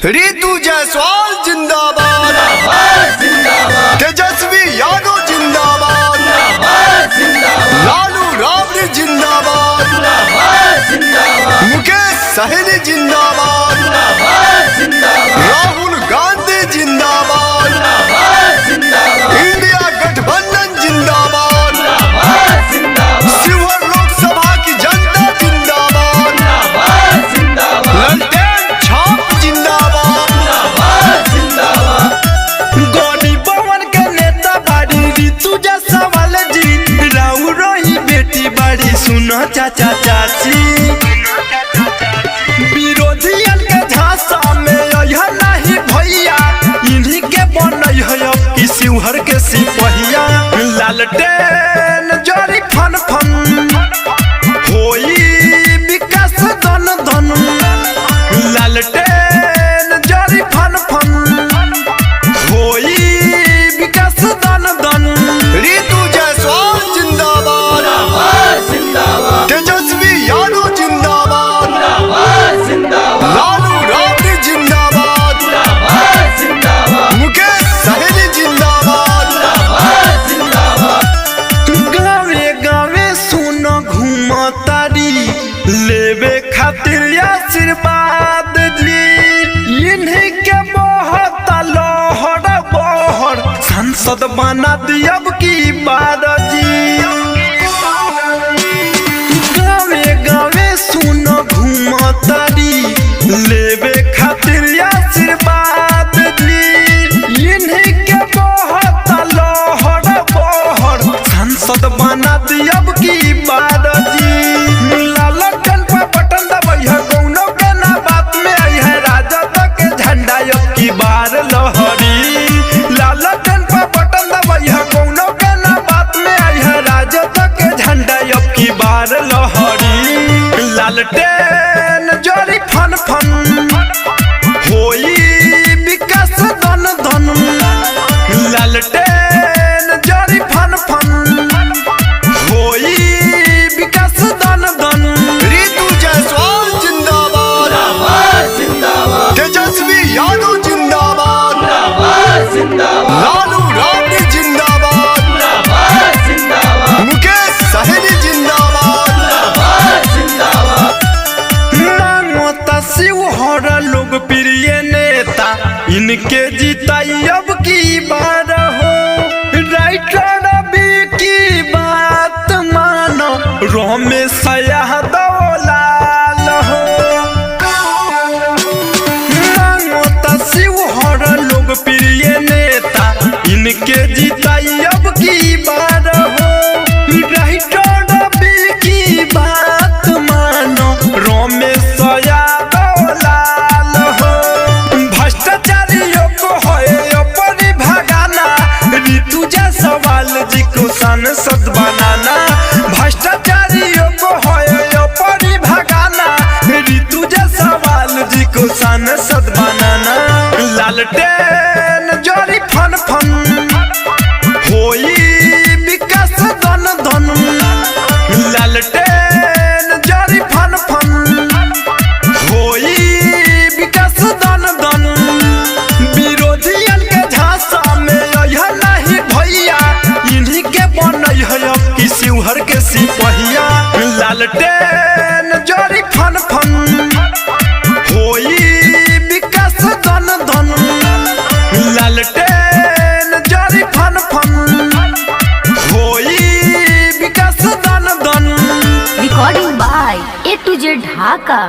रितु जायसवाल जिंदाबाद, तेजस्वी यादव जिंदाबाद, लालू राबड़ी जिंदाबाद, मुकेश सहनी जिंदाबाद, राहुल गांधी जिंदाबाद, इंडिया गठबंधन जिंदाबाद, शिवहर लोकसभा की जनता जिंदाबाद, ललटेन छाप जिंदाबाद, गौरी भवन के नेता बाड़ी रितु जायसवाल जी, राउ रोही बेटी बाड़ी सुनो चाचा चाची, विरोधियन के झांसा में यह नहीं भैया, इन्हीं के बनई है अब की शिवहर के सिपहिया, लालटेन जोरी फन फन होई विकास धन धन, लालटेन जोरी फन फन होई विकास धन धन, रितु जायसवाल जिंदाबाद, तेजस्वी यादव जिंदाबाद, लालू राबड़ी जिंदाबाद, मुकेश सहनी जिंदाबाद, गावे गावे सुनो घूमो तारी लेवे खातिर आशीर्वाद जी, इन्हीं के बहुत लोहर बोहर सांसद बना दियब की बार जी, गावे गावे सुनो घूमो तारी लेवे खातिर आशीर्वाद जी, इन्हीं के बहुत लोहर बोहर सांसद बना दियब की बार जी, लालटेन पर बटन दबाई है कौनो के ना बात में आई है, राजद के झंडा अब की बार लहरी, लालटेन पर बटन दबाई है कौनो के ना बात में आई है, राजद के झंडा अब की बार लहरी, लालटेन जोरी फन फन होई विकास धन धन, लालटेन जोरी फन फन होई विकास धन धन, रितु जायसवाल जिंदाबाद, तेजस्वी यादव जिंदाबाद, लालू राबड़ी जिंदाबाद, मुकेश सहनी जिंदाबाद, मांगोता शिवहर लोकप्रिय नेता इनके जीताई अब की बार हो, राइटर रवि की बात मानो रमेश यादव लाल हो, मांगोता शिवहर लोकप्रिय नेता इनके जीताई अब की बार हो, राइटर रवि की बात मानो रमेश यादव लाल हो, भ्रष्टाचारियों को है अपनी भगाना, रितु जायसवाल जी को सांसद बनाना, भ्रष्टाचारियों को है अपनी भगाना, रितु जायसवाल जी को सांसद बनाना, लालटेन जोरी फन फन होई विकास धन धन, लालटेन जोरी फन फन होई विकास धन धन, विरोधियन के झांसा में यह नहीं भैया, इन्हीं के बनई है अब की शिवहर के सिपहिया, लालटेन जोरी फन फन होई विकास धन धन, लालटेन जोरी फन फन होई विकास धन धन। Recording by A to Z Dhaka।